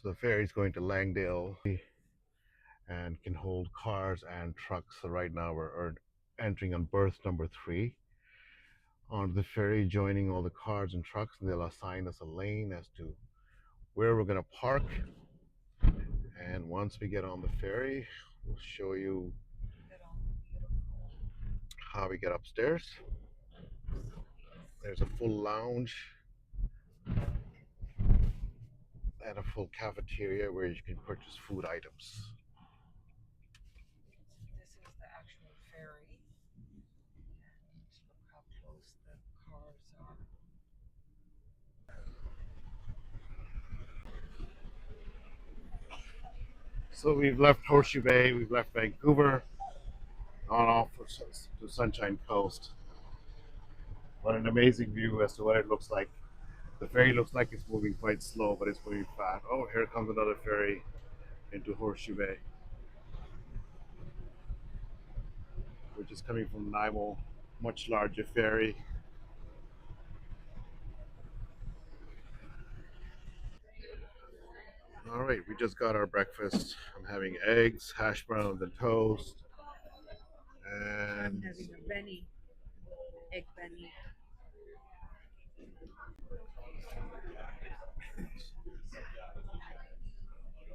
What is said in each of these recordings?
So the ferry is going to Langdale and can hold cars and trucks. So right now we're entering on berth number 3 onto the ferry, joining all the cars and trucks, and they'll assign us a lane as to where we're going to park. And once we get on the ferry, we'll show you how we get upstairs. There's a full lounge and a full cafeteria where you can purchase food items. This is the actual ferry. And look how close the cars are. So we've left Horseshoe Bay, we've left Vancouver, on off to Sunshine Coast. What an amazing view as to what it looks like. The ferry looks like it's moving quite slow, but it's moving fast. Oh, here comes another ferry into Horseshoe Bay, which is coming from Nanaimo, much larger ferry. All right, we just got our breakfast. I'm having eggs, hash browns, and toast. And I'm having a Benny, egg Benny.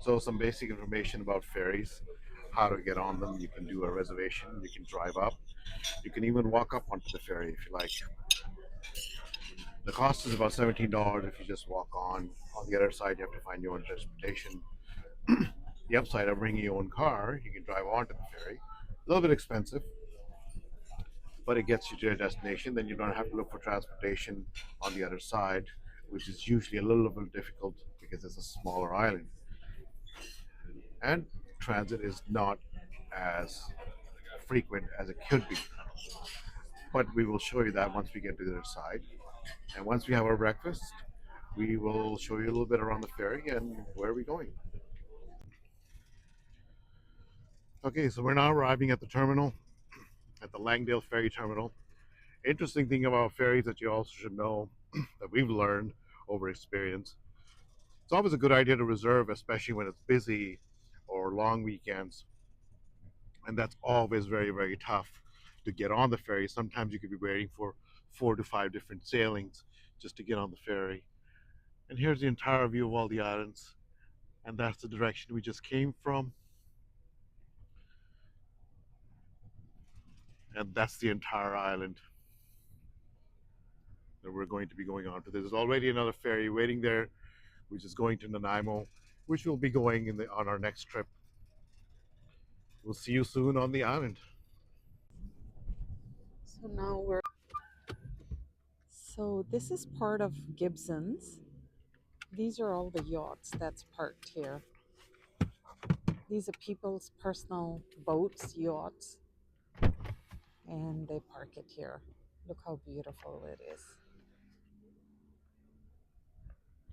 So some basic information about ferries, how to get on them. You can do a reservation, you can drive up, you can even walk up onto the ferry if you like. The cost is about $17 if you just walk on. On the other side, you have to find your own transportation. The upside of bringing your own car, you can drive onto the ferry. A little bit expensive, but it gets you to your destination. Then you don't have to look for transportation on the other side, which is usually a little bit difficult because it's a smaller island. And transit is not as frequent as it could be. But we will show you that once we get to the other side. And once we have our breakfast, we will show you a little bit around the ferry and where are we going. Okay, so we're now arriving at the terminal, at the Langdale Ferry Terminal. Interesting thing about ferries that you also should know that we've learned over experience. It's always a good idea to reserve, especially when it's busy or long weekends. And that's always very, very tough to get on the ferry. Sometimes you could be waiting for 4 to 5 different sailings just to get on the ferry. And here's the entire view of all the islands. And that's the direction we just came from. And that's the entire island that we're going to be going on to. There's already another ferry waiting there, which is going to Nanaimo, which will be going on our next trip. We'll see you soon on the island. So now we're. So this is part of Gibson's. These are all the yachts that's parked here. These are people's personal boats, yachts, and they park it here. Look how beautiful it is.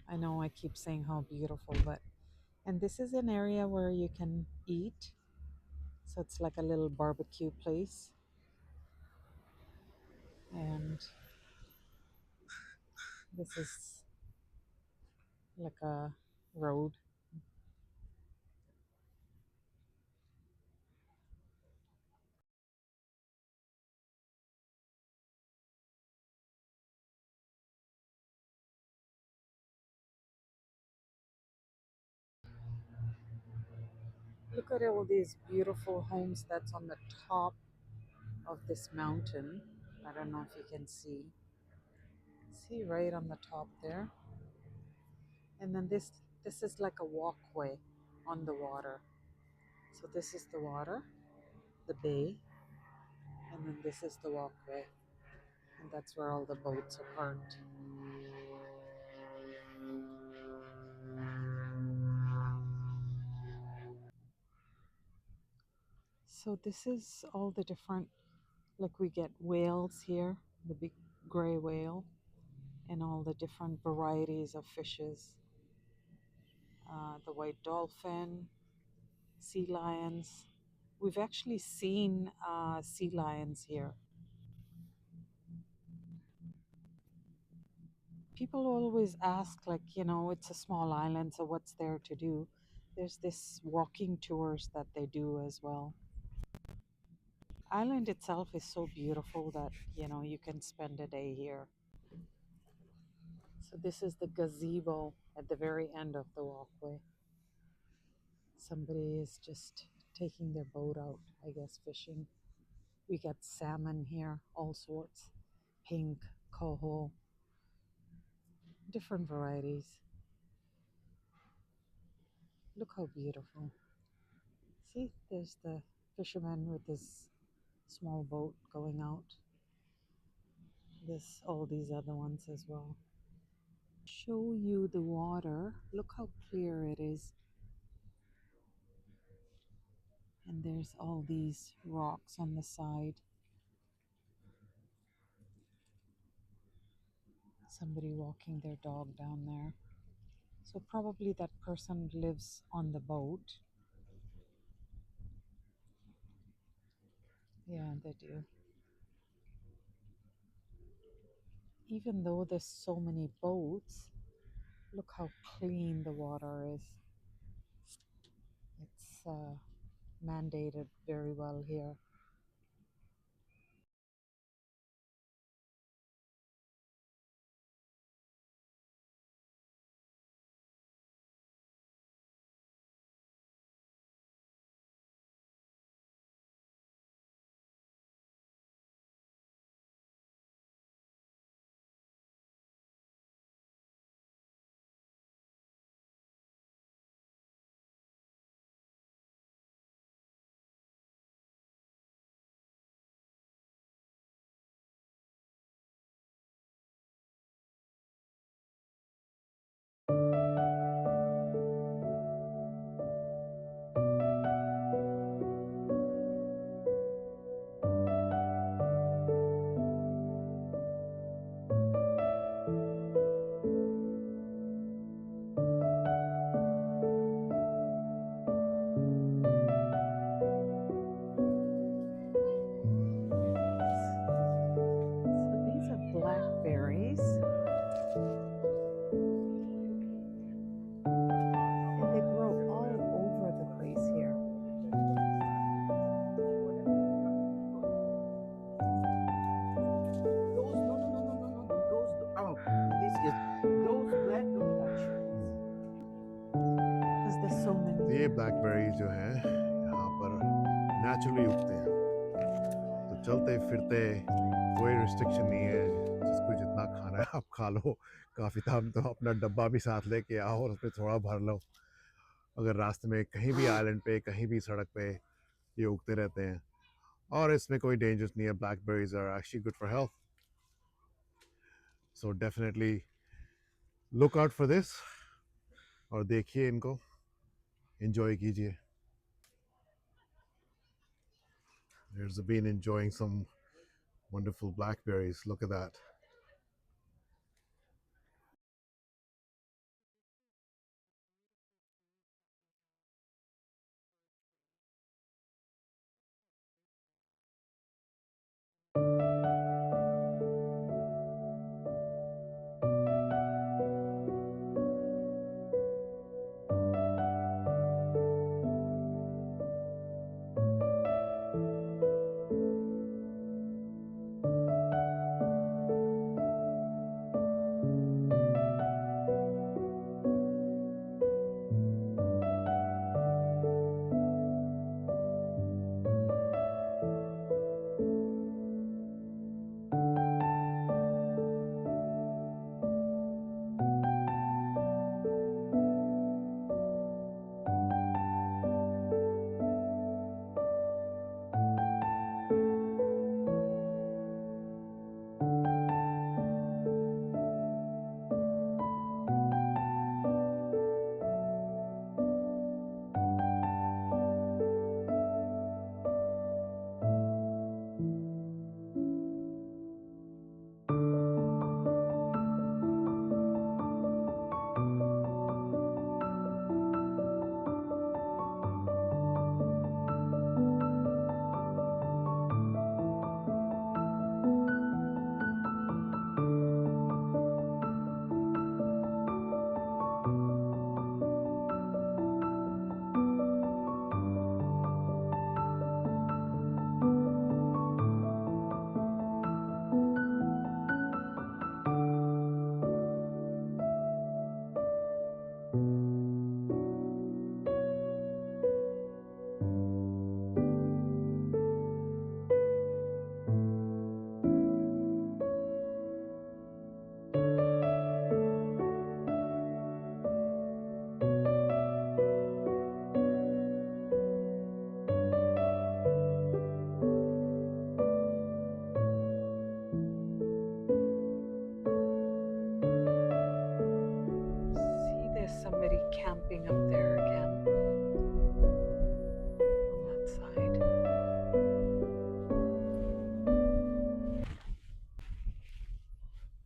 I know I keep saying how beautiful, but and this is an area where you can eat. So it's like a little barbecue place. And this is like a road. Look at all these beautiful homes that's on the top of this mountain. I don't know if you can see. See right on the top there. And then this is like a walkway on the water. So this is the water, the bay, and then this is the walkway. And that's where all the boats are parked. So this is all the different, like we get whales here, the big gray whale, and all the different varieties of fishes. The white dolphin, sea lions. We've actually seen sea lions here. People always ask, like, it's a small island, so what's there to do? There's this walking tours that they do as well. Island itself is so beautiful that, you can spend a day here. So this is the gazebo at the very end of the walkway. Somebody is just taking their boat out, I guess, fishing. We got salmon here, all sorts, pink, coho, different varieties. Look how beautiful. See, there's the fisherman with his small boat going out. This, all these other ones as well. Show you the water. Look how clear it is. And there's all these rocks on the side. Somebody walking their dog down there. So probably that person lives on the boat. Yeah, they do. Even though there's so many boats, look how clean the water is. It's mandated very well here. So these are blackberries, and they grow all over the place here. Those no no no no no no no those oh this is those black those blackberries. Because there's so many. ये blackberries जो है यहाँ पर naturally उगते हैं, तो चलते फिरते कोई restriction नहीं है, जिसको जितना खाना है आप खा लो, काफ़ी टाइम तो अपना डब्बा भी साथ लेके आओ और उसमें थोड़ा भर लो। अगर रास्ते में कहीं भी आइलैंड पे, कहीं भी सड़क पे ये उगते रहते हैं और इसमें कोई डेंजर्स नहीं है। Blackberries are actually good for health, so definitely look out for this और देखिए इनको, enjoy कीजिए। There's been enjoying some wonderful blackberries. Look at that.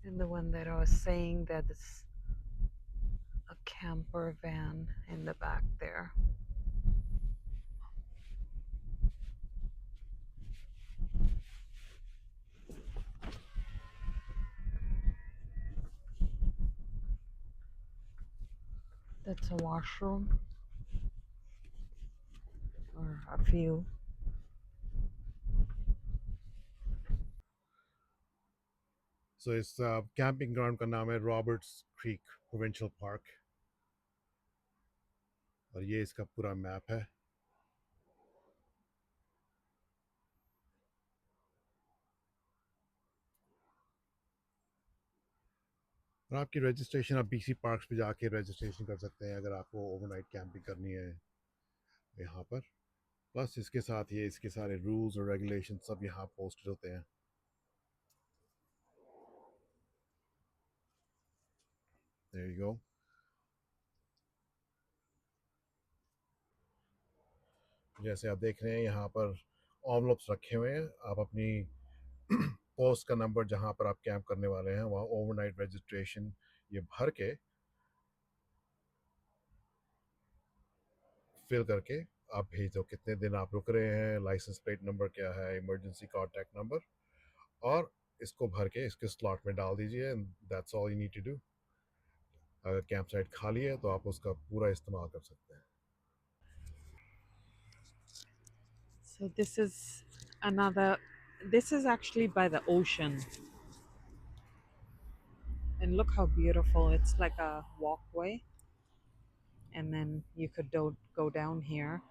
And the one that I was saying that is a camper van in the back there. That's a washroom or a few. So इस camping ground का नाम है Roberts creek provincial park और ये इसका पूरा map है. और आपकी रजिस्ट्रेशन आप बीसी पार्क्स पे जाके रजिस्ट्रेशन कर सकते हैं अगर आपको ओवरनाइट कैंपिंग करनी है यहाँ पर. प्लस इसके साथ ये इसके सारे रूल्स और रेगुलेशन सब यहाँ पोस्टेड होते हैं. There you go. जैसे आप देख रहे हैं यहाँ पर ऑमलप्स रखे हुए हैं. आप अपनी पोस्ट का नंबर जहाँ पर आप कैंप करने वाले हैं वहाँ ओवरनाइट रजिस्ट्रेशन ये भर के फिल करके आप भेज दो कितने दिन आप रुक रहे हैं, लाइसेंस प्लेट नंबर क्या है, इमरजेंसी कॉन्टैक्ट नंबर, और इसको भर के इसके स्लॉट में डाल दीजिए. And that's all you need to do. अगर कैंप साइट खाली है तो आप उसका पूरा इस्तेमाल कर सकते हैं. So this is another, this is actually by the ocean. And look how beautiful. It's like a walkway. And then you could go down here.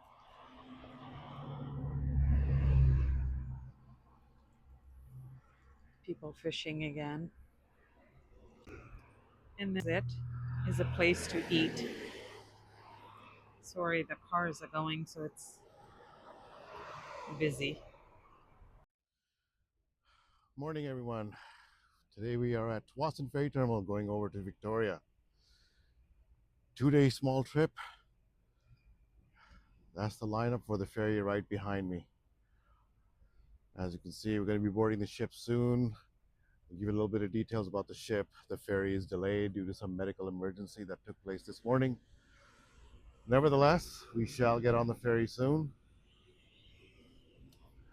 People fishing again. And this is a place to eat. Sorry, the cars are going, so it's busy. Morning everyone. Today we are at Watson Ferry Terminal going over to Victoria. 2-day small trip. That's the lineup for the ferry right behind me. As you can see, we're going to be boarding the ship soon. I'll give you a little bit of details about the ship. The ferry is delayed due to some medical emergency that took place this morning. Nevertheless, we shall get on the ferry soon.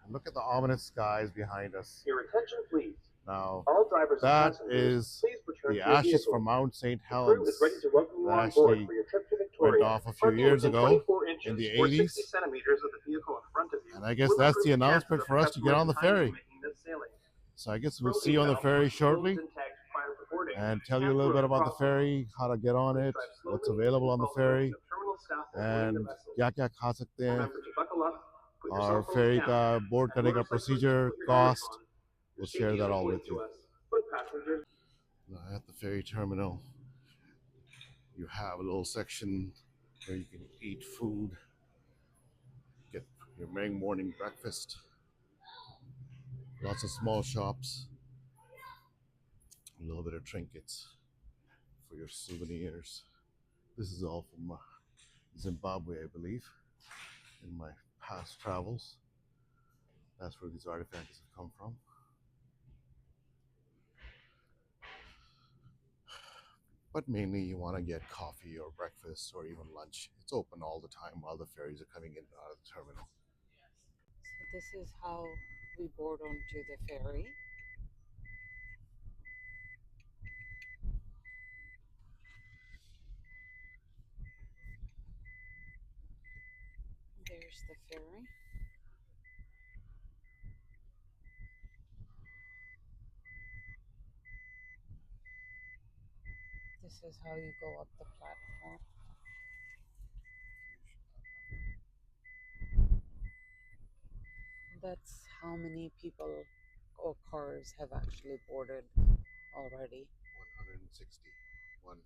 And look at the ominous skies behind us. Your attention, please. Now, All drivers and that passengers, is please return the to your ashes vehicle. from Mount St. The crew Helens is ready to welcome you that on board actually for your trip to went Victoria. off a few Parking years within ago 24 inches in the or 60 80s. centimeters of the vehicle in front of you. And I guess will that's improve the the chances announcement of for us to get successful on the timing ferry. making this sailing. So I guess we'll Throw see you on the seatbelt, ferry loads shortly and tags prior to boarding, and tell you a and little bit road about the crossing. ferry, how to get on Please it, drive what's slowly available and on the follow the ferry, direction of terminal staff when boarding and the vessel. क्या-क्या खा सकते हैं. Remember to buckle up, put your Our cell phones ferry down, का board and करने का motorcyclists, procedure, put your helmets cost, on. Your we'll share safety that is all important with you. to us. Foot passengers. Now, at the ferry terminal, you have a little section where you can eat food, get your morning breakfast. Lots of small shops, a little bit of trinkets for your souvenirs. This is all from Zimbabwe, I believe, in my past travels. That's where these artifacts have come from. But mainly you want to get coffee or breakfast or even lunch. It's open all the time while the ferries are coming in and out of the terminal. So this is how we board onto the ferry. There's the ferry. This is how you go up the platform. That's how many people or cars have actually boarded already. 161.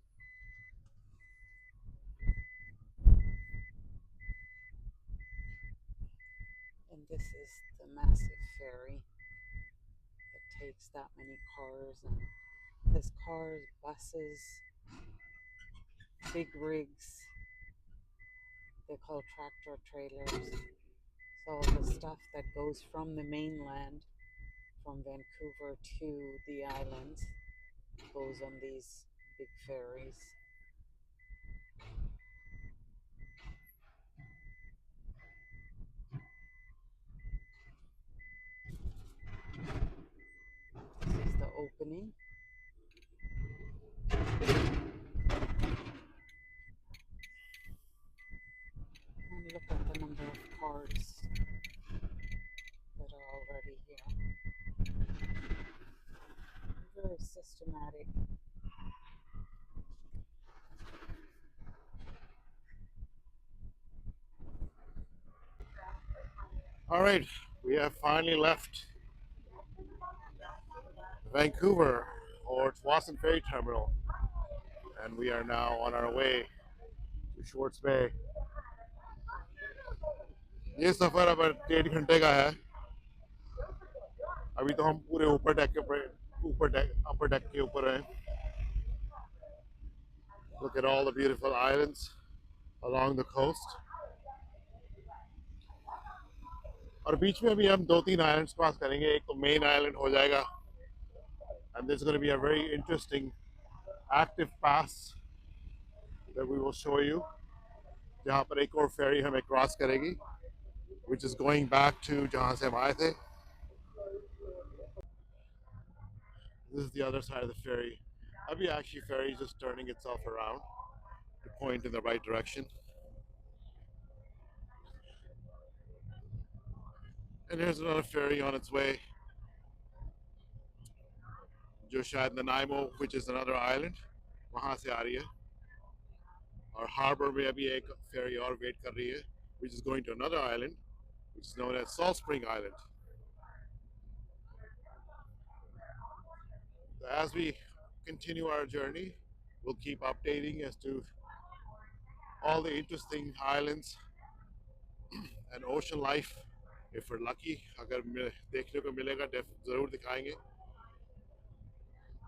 And this is the massive ferry that takes that many cars, and there's cars, buses, big rigs. They're called tractor trailers. So all the stuff that goes from the mainland, from Vancouver to the islands, goes on these big ferries. This is the opening. And look at the number of cars that are already here. Very systematic. All right, we have finally left Vancouver or Tsawwassen Ferry Terminal, and we are now on our way to Shorts Bay. ये सफर अब 1.5 घंटे का है. अभी तो हम पूरे ऊपर डेक के ऊपर डेक अपर डेक के ऊपर हैं. Look at all the beautiful islands along the coast. और बीच में अभी हम 2-3 islands क्रॉस करेंगे. एक तो main island हो जाएगा, and there's going to be a very interesting active pass that we will show you. जहाँ पर एक और ferry हमें क्रॉस करेगी, which is going back to जहाँ से हम आए थे. This is the other side of the ferry. Abhi actually ferry is just turning itself around to point in the right direction. And here's another ferry on its way. जो शायद Nanaimo, which is another island, वहाँ से आ रही है. और harbor में अभी एक ferry और wait कर रही है, which is going to another island, which is known as Salt Spring Island. So as we continue our journey, we'll keep updating as to all the interesting islands and ocean life. If we're lucky, अगर देखने को मिलेगा ज़रूर दिखाएंगे.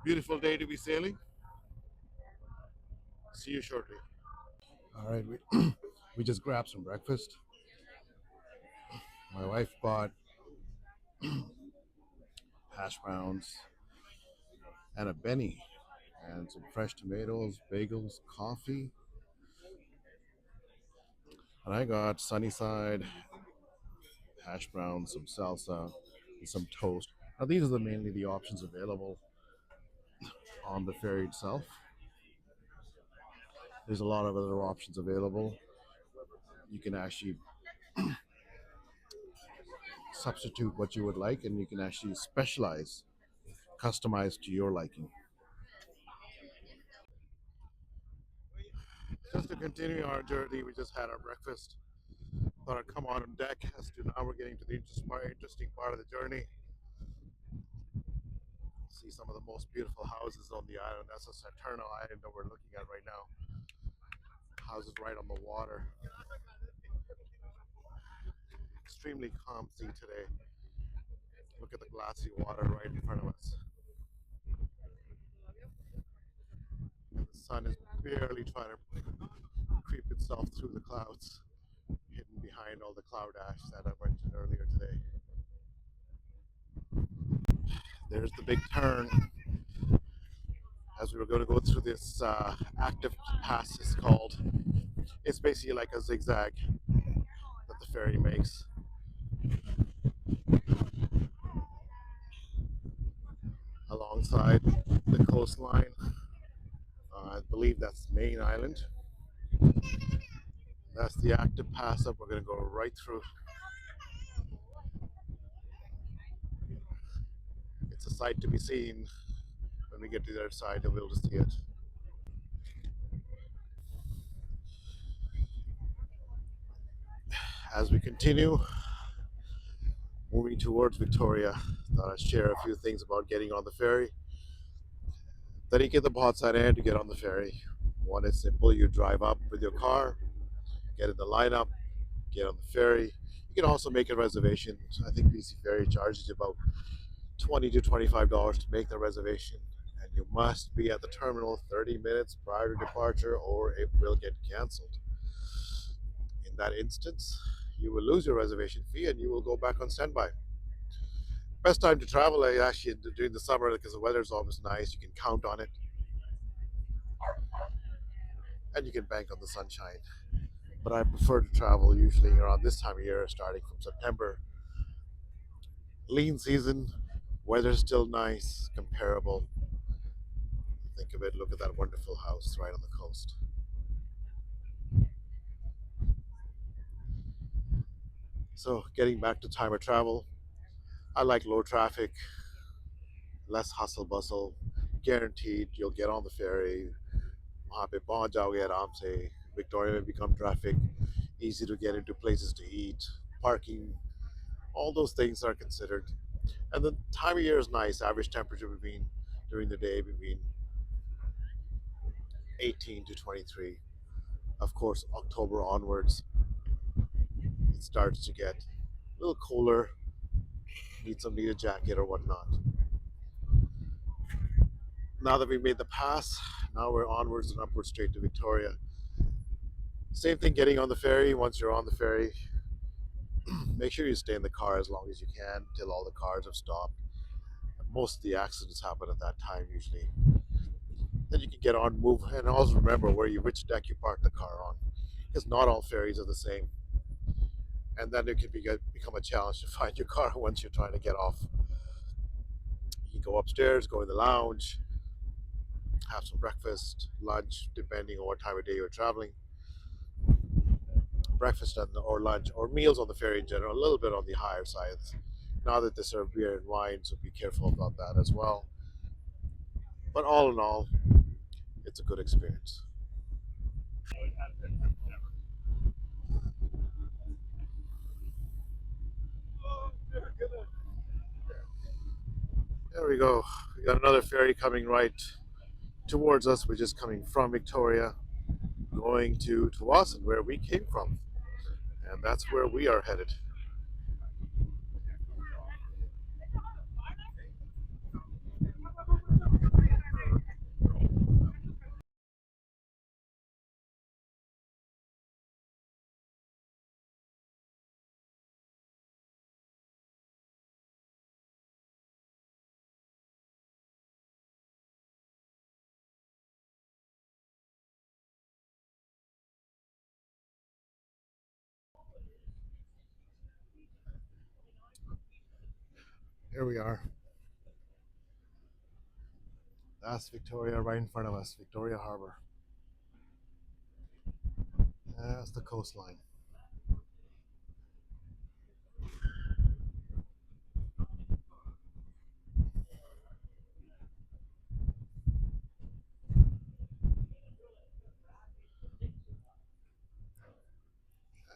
Beautiful day to be sailing. See you shortly. All right, we just grabbed some breakfast. My wife bought hash browns and a Benny and some fresh tomatoes, bagels, coffee. And I got Sunnyside, hash browns, some salsa, and some toast. Now these are mainly the options available on the ferry itself. There's a lot of other options available. You can actually substitute what you would like, and you can actually specialize, customize to your liking. Just to continue our journey, we just had our breakfast. Thought I'd come on deck as to now we're getting to the interesting part of the journey. See some of the most beautiful houses on the island. That's a Saturno island that we're looking at right now. Houses right on the water. Extremely calm sea today. Look at the glassy water right in front of us. And the sun is barely trying to creep itself through the clouds, hidden behind all the cloud ash that I mentioned earlier today. There's the big turn as we were going to go through this active pass. It's called. It's basically like a zigzag that the ferry makes. Alongside the coastline. I believe that's Main Island. That's the active pass up. We're going to go right through. It's a sight to be seen. When we get to the other side, you'll be able to see it. As we continue moving towards Victoria, thought I'd share a few things about getting on the ferry. तरीके तो बहुत सारे हैं to get on the ferry. One is simple. You drive up with your car, get in the lineup, get on the ferry. You can also make a reservation. I think BC Ferry charges you about $20 to $25 to make the reservation, and you must be at the terminal 30 minutes prior to departure or it will get cancelled. In that instance, you will lose your reservation fee and you will go back on standby. Best time to travel actually during the summer because the weather's always nice. You can count on it, and you can bank on the sunshine. But I prefer to travel usually around this time of year, starting from September. Lean season, weather's still nice, comparable. Think of it, look at that wonderful house right on the coast. So, getting back to time of travel, I like low traffic, less hustle bustle. Guaranteed you'll get on the ferry. वहाँ पे पहुँच जाओगे आराम से. Victoria में become traffic, easy to get into places to eat, parking, all those things are considered. And the time of year is nice. Average temperature between during the day between 18 to 23. Of course, October onwards, it starts to get a little cooler. Need a jacket or whatnot. Now that we've made the pass, now we're onwards and upwards straight to Victoria. Same thing getting on the ferry. Once you're on the ferry, make sure you stay in the car as long as you can till all the cars have stopped. Most of the accidents happen at that time usually. Then you can get on, move, and also remember which deck you park the car on, because not all ferries are the same. And then it can become a challenge to find your car once you're trying to get off. You can go upstairs, go in the lounge, have some breakfast, lunch, depending on what time of day you're traveling. Breakfast or lunch or meals on the ferry in general, a little bit on the higher side. Now that they serve beer and wine, so be careful about that as well. But all in all, it's a good experience. There we go. We got another ferry coming right towards us. We're just coming from Victoria, going to Tawasin, where we came from. And that's where we are headed. Here we are. That's Victoria right in front of us, Victoria Harbor. That's the coastline.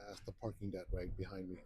That's the parking deck right behind me.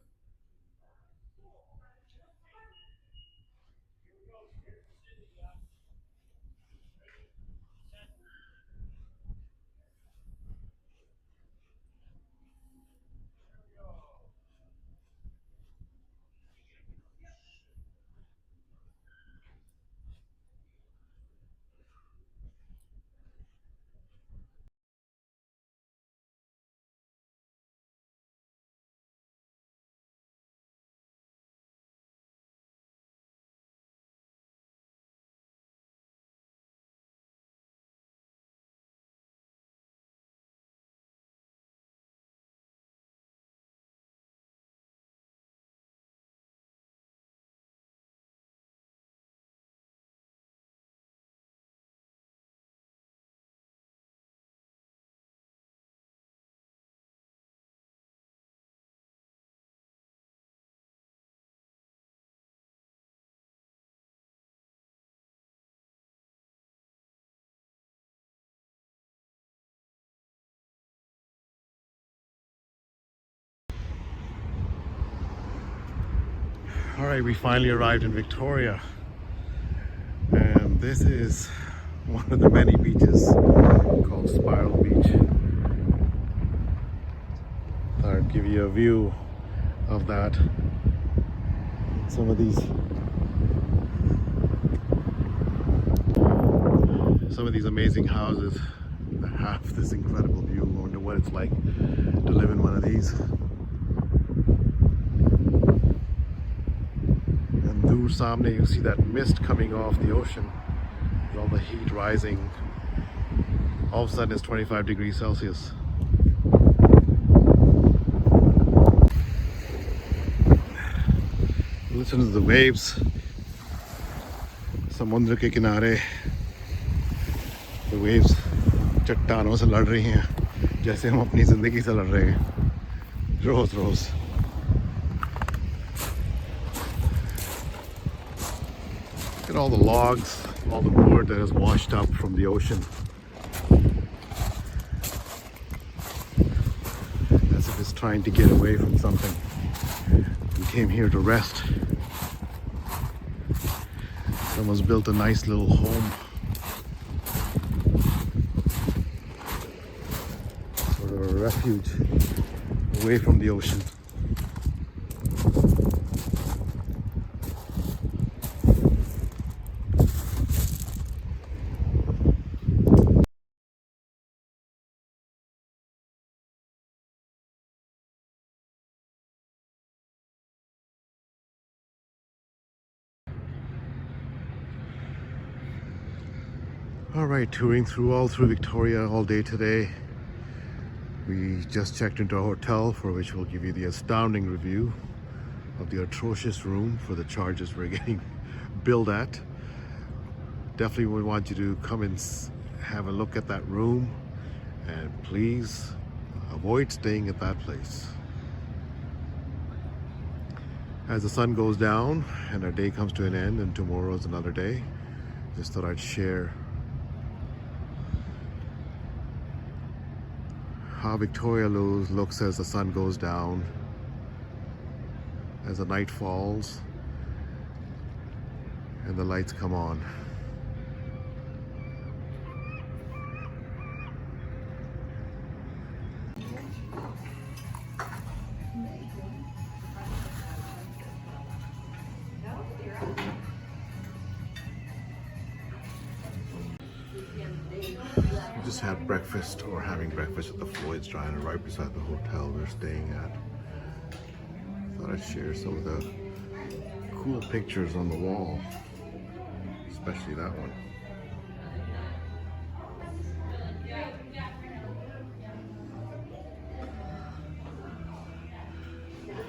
All right, we finally arrived in Victoria, and this is one of the many beaches called Spiral Beach. I'll give you a view of that. Some of these amazing houses that have this incredible view. I wonder what it's like to live in one of these. And दूर सामने you see that mist coming off the ocean with all the heat rising. All of a sudden it's 25 degrees Celsius. Listen to the waves. समुद्र के किनारे the waves चट्टानों से लड़ रही हैं जैसे हम अपनी ज़िंदगी से लड़ रहे हैं रोज़ रोज़. Look at all the logs, all the wood that is washed up from the ocean. As if it's trying to get away from something. We came here to rest. Someone's built a nice little home. Sort of a refuge away from the ocean. All right, touring all through Victoria all day today. We just checked into a hotel for which we'll give you the astounding review of the atrocious room for the charges we're getting billed at. Definitely would want you to come and have a look at that room, and please avoid staying at that place. As the sun goes down and our day comes to an end and tomorrow is another day, just thought I'd share how Victoria looks as the sun goes down, as the night falls and the lights come on. We just had breakfast, or having breakfast at the Floyd's Diner right beside the hotel we're staying at. Thought I'd share some of the cool pictures on the wall, especially that one.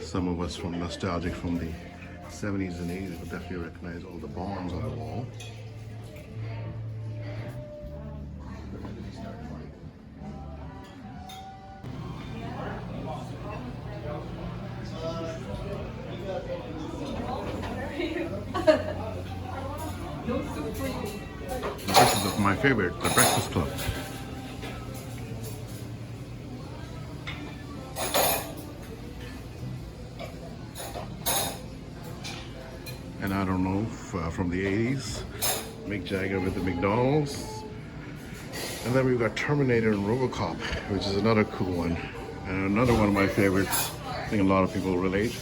Some of us from nostalgic from the 70s and 80s will definitely recognize all the bombs on the wall. This is my favorite, the Breakfast Club. And I don't know, from the 80s, Mick Jagger with the McDonald's. And then we've got Terminator and RoboCop, which is another cool one. And another one of my favorites, I think a lot of people relate,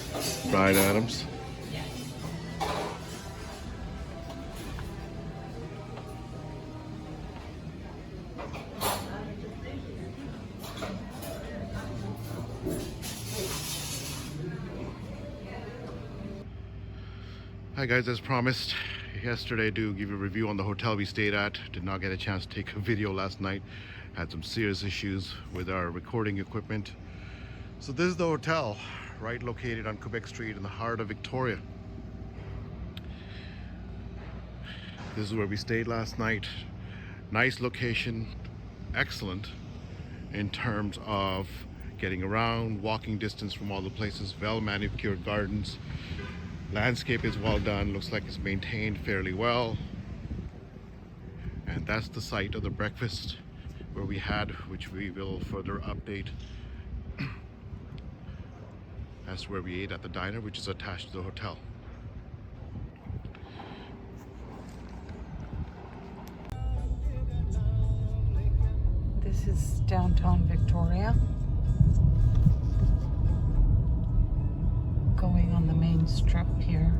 Bryan Adams. Hi guys, as promised yesterday, to give you a review on the hotel we stayed at. Did not get a chance to take a video last night. Had some serious issues with our recording equipment. So this is the hotel, right located on Quebec Street in the heart of Victoria. This is where we stayed last night. Nice location, excellent in terms of getting around, walking distance from all the places, well manicured gardens. Landscape is well done, looks like it's maintained fairly well. And that's the site of the breakfast where we had, which we will further update. That's where we ate at the diner, which is attached to the hotel. This is downtown Victoria. Going on the main strip here.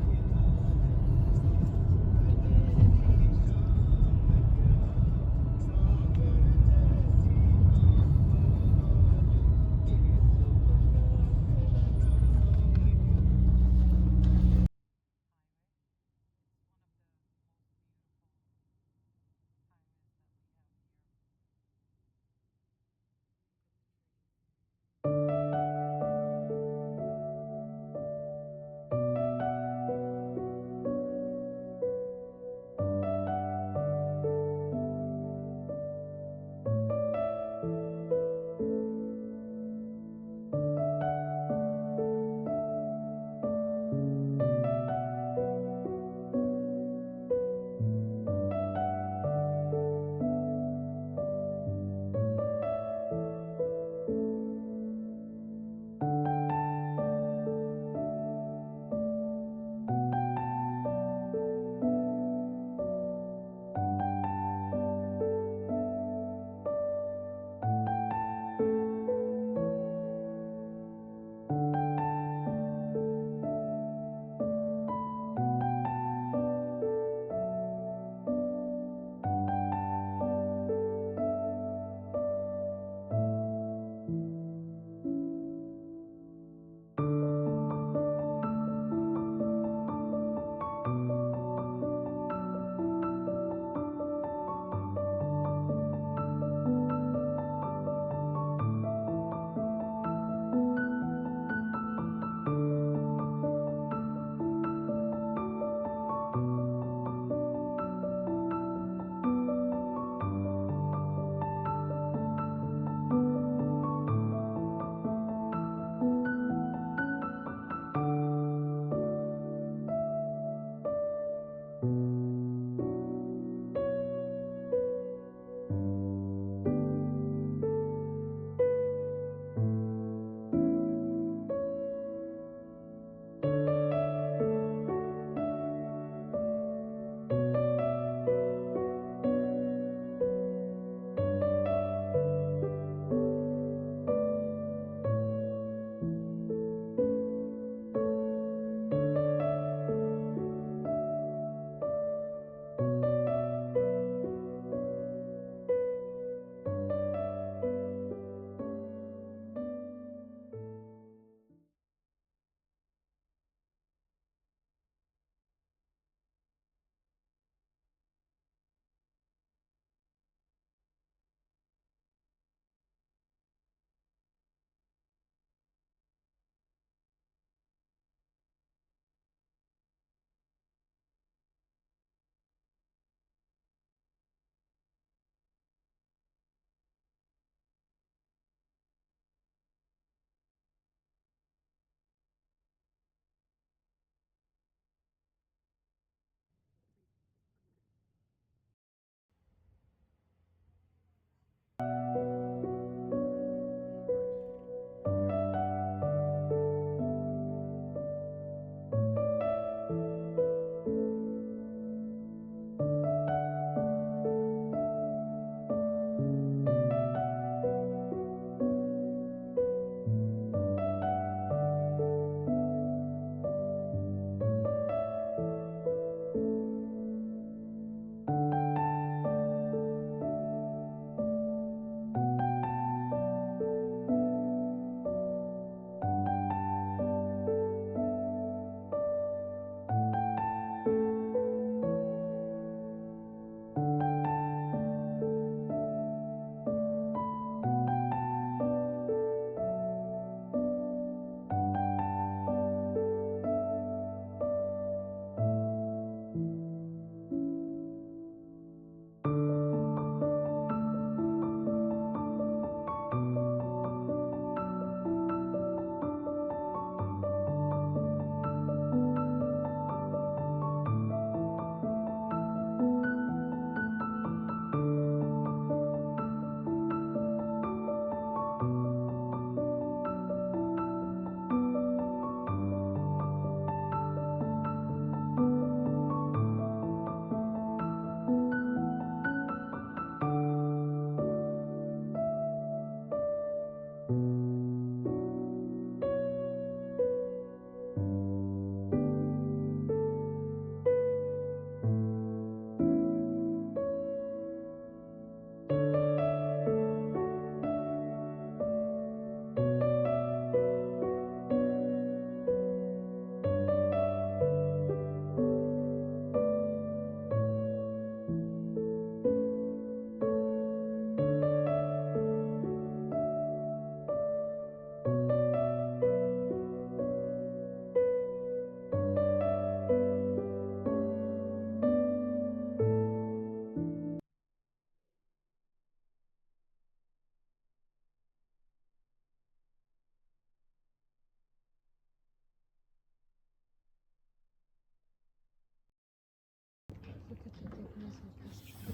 Look at the thickness of this tree.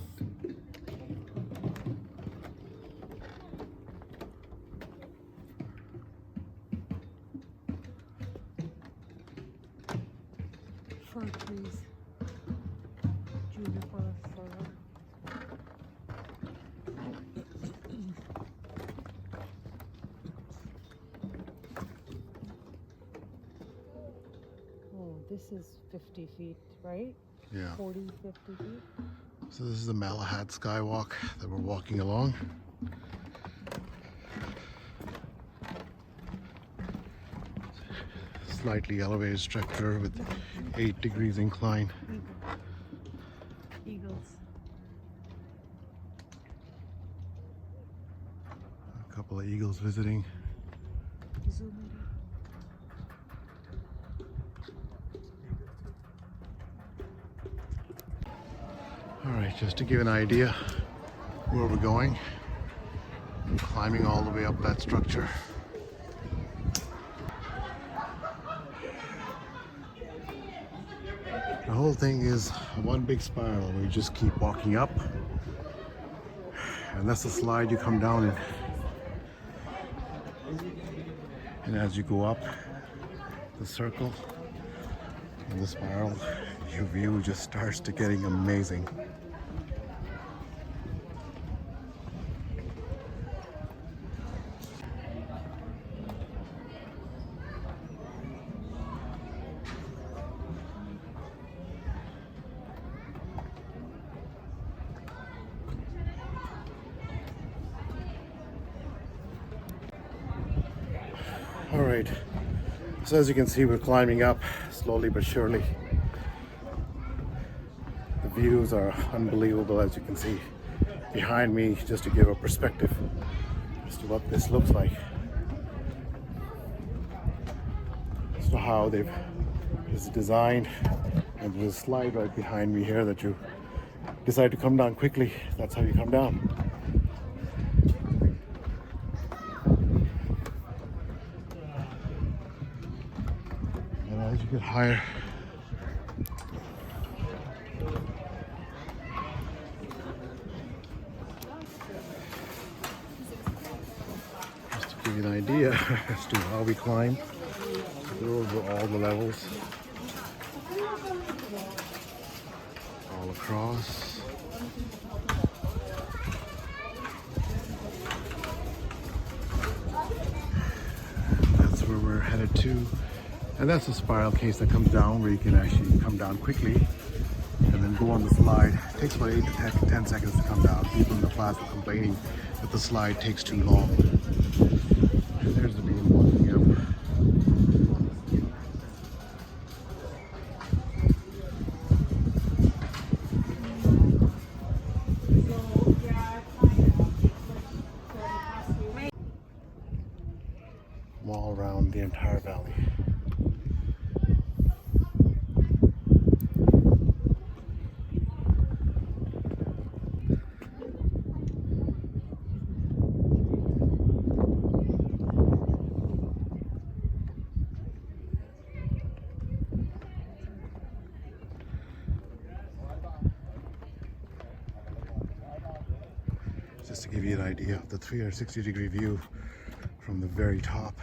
Fir trees. Juniper, fir. Oh, this is 50 feet, right? Yeah. 40, 50 feet. So this is the Malahat Skywalk that we're walking along. Slightly elevated structure with 8 degrees incline. Eagles. A couple of eagles visiting. Zoom in. Alright, just to give an idea where we're going. I'm climbing all the way up that structure. The whole thing is one big spiral where you just keep walking up, and that's the slide you come down in. And as you go up the circle and the spiral, your view just starts to getting amazing. All right, so as you can see, we're climbing up slowly but surely. The views are unbelievable, as you can see behind me, just to give a perspective as to what this looks like, as to how it's designed. And there's a slide right behind me here that you decide to come down quickly. That's how you come down. And as you get higher, just to give you an idea as to how we climb, go over all the levels, all across. That's where we're headed to. And that's a spiral case that comes down where you can actually come down quickly and then go on the slide. It takes about 8 to 10 seconds to come down. People in the class were complaining that the slide takes too long. And there's the beam walking up. All around the entire valley. Just to give you an idea of the 360-degree view from the very top,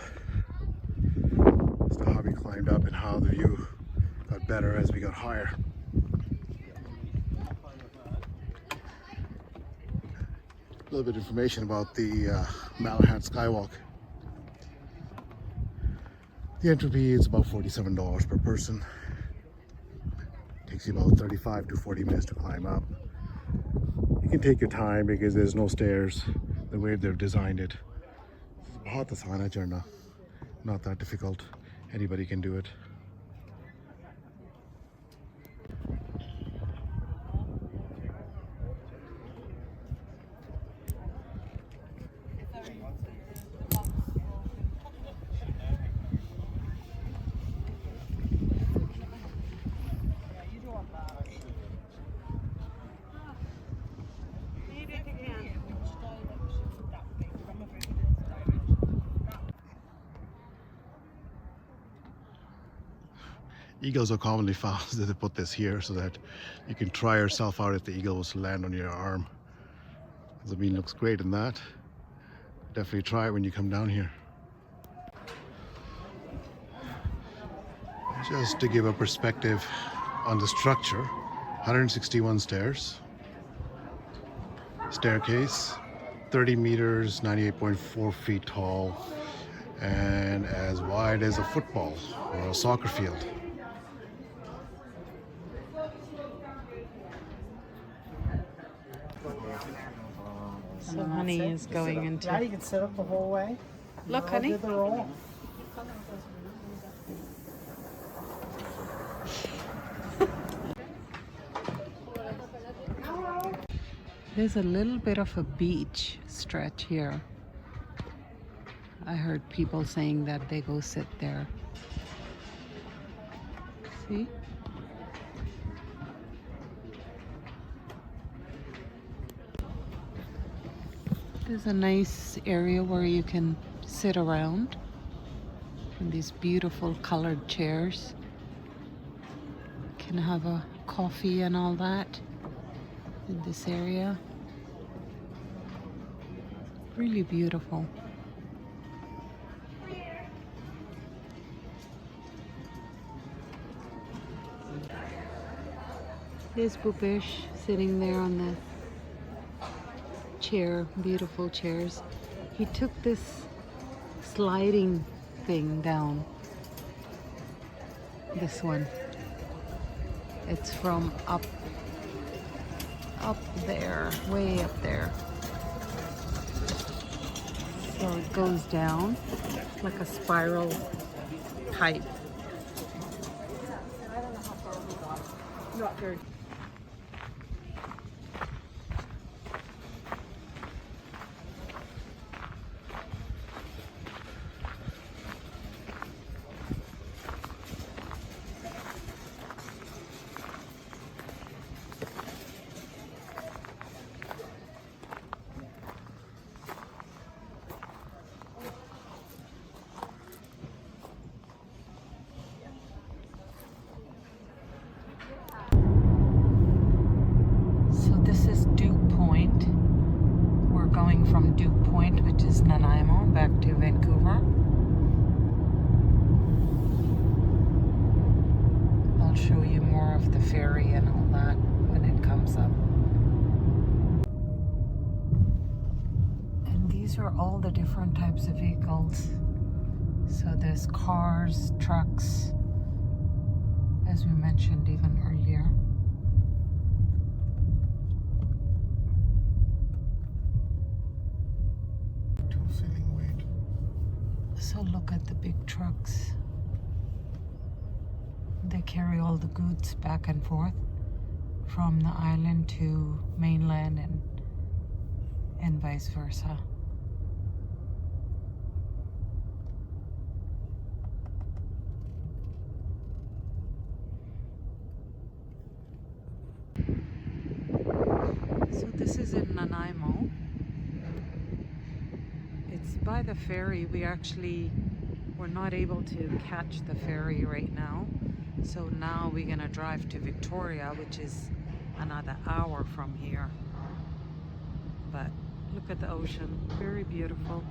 as to how we climbed up and how the view got better as we got higher. A little bit of information about the Malahat Skywalk. The entry fee is about $47 per person. Takes you about 35 to 40 minutes to climb up. You can take your time because there's no stairs the way they've designed it. बहुत आसान है चढ़ना, not that difficult. Anybody can do it. Eagles are commonly found that they put this here so that you can try yourself out if the eagle was to land on your arm. The bean looks great in that. Definitely try it when you come down here. Just to give a perspective on the structure, 161 stairs, staircase, 30 meters, 98.4 feet tall, and as wide as a football or a soccer field. So honey is going into. Yeah, you can sit up the whole way. Look, All honey. did the roll. There's a little bit of a beach stretch here. I heard people saying that they go sit there. See? There's a nice area where you can sit around in these beautiful colored chairs. Can have a coffee and all that in this area. Really beautiful. There's Bhupesh sitting there on the chair, beautiful chairs. He took this sliding thing down. This one. It's from up there, way up there. So it goes down like a spiral pipe. Not very. From Duke Point, which is Nanaimo, back to Vancouver. I'll show you more of the ferry and all that when it comes up. And these are all the different types of vehicles. So there's cars, trucks, as we mentioned even earlier. So look at the big trucks. They carry all the goods back and forth from the island to mainland and vice versa. So this is in Nanaimo. It's by the ferry. We're not able to catch the ferry right now. So now we're gonna drive to Victoria, which is another hour from here. But look at the ocean, very beautiful.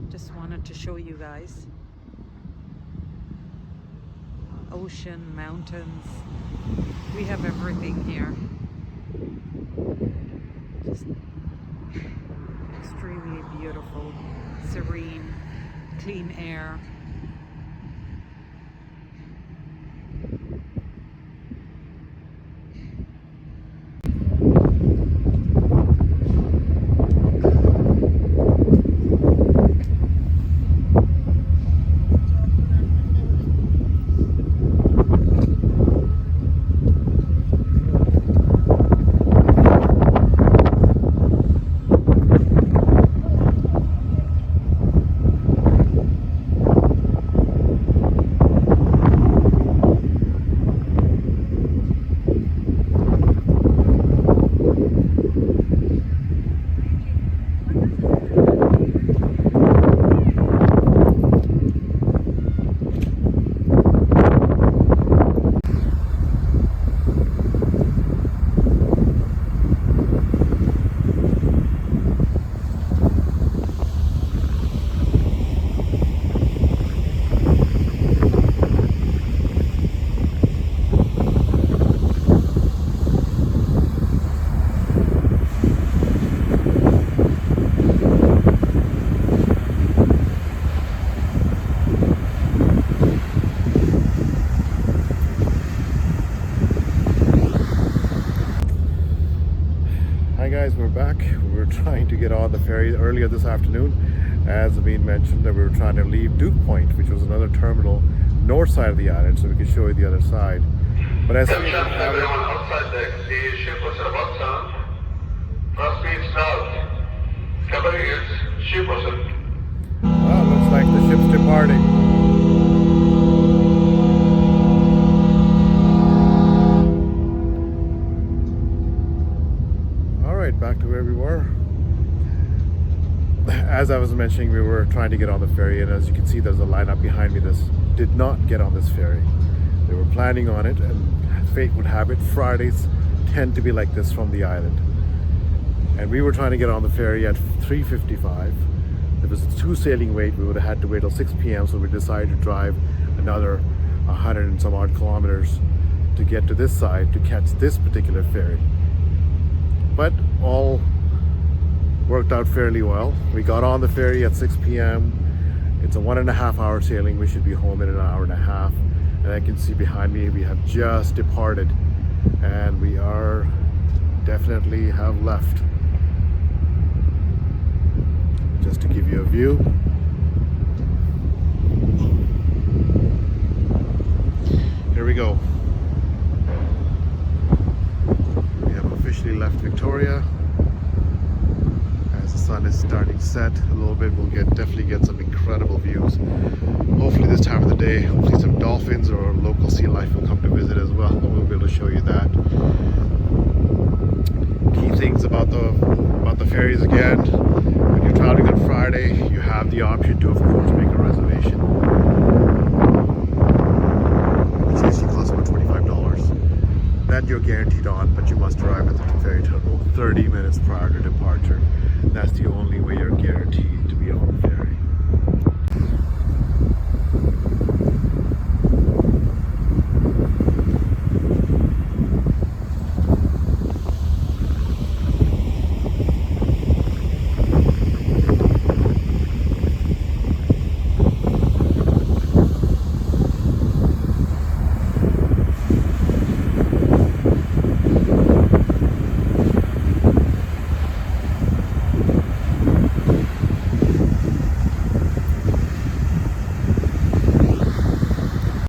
Just wanted to show you guys. Ocean, mountains, we have everything here. Just extremely beautiful, serene, clean air. guys, we're back. We were trying to get on the ferry earlier this afternoon. As Amin mentioned, that we were trying to leave Duke Point, which was another terminal north side of the island, so we could show you the other side. But as soon as we have it, outside deck, the ship was about sound. Cross speed south. Cavaliers, ship was looks like the ship's departing. All right, back to where we were. As I was mentioning, we were trying to get on the ferry, and as you can see, there's a lineup behind me that did not get on this ferry. They were planning on it, and fate would have it, Fridays tend to be like this from the island. And we were trying to get on the ferry at 3:55. There was a 2 sailing wait. We would have had to wait till 6 p.m. So we decided to drive another 100 and some odd kilometers to get to this side to catch this particular ferry. But all worked out fairly well. We got on the ferry at 6 p.m. It's a 1.5 hour sailing. We should be home in an hour and a half. And I can see behind me we have just departed, and we are definitely have left. Just to give you a view. Here we go. We have officially left Victoria. As the sun is starting to set a little bit, we'll definitely get some incredible views. Hopefully this time of the day, hopefully some dolphins or local sea life will come to visit as well, and we'll be able to show you that. Key things about the ferries again: when you're traveling on Friday, you have the option to, of course, make a reservation, which usually costs about $25. Then you're guaranteed on, but you must arrive at the ferry terminal 30 minutes prior to departure. That's the only way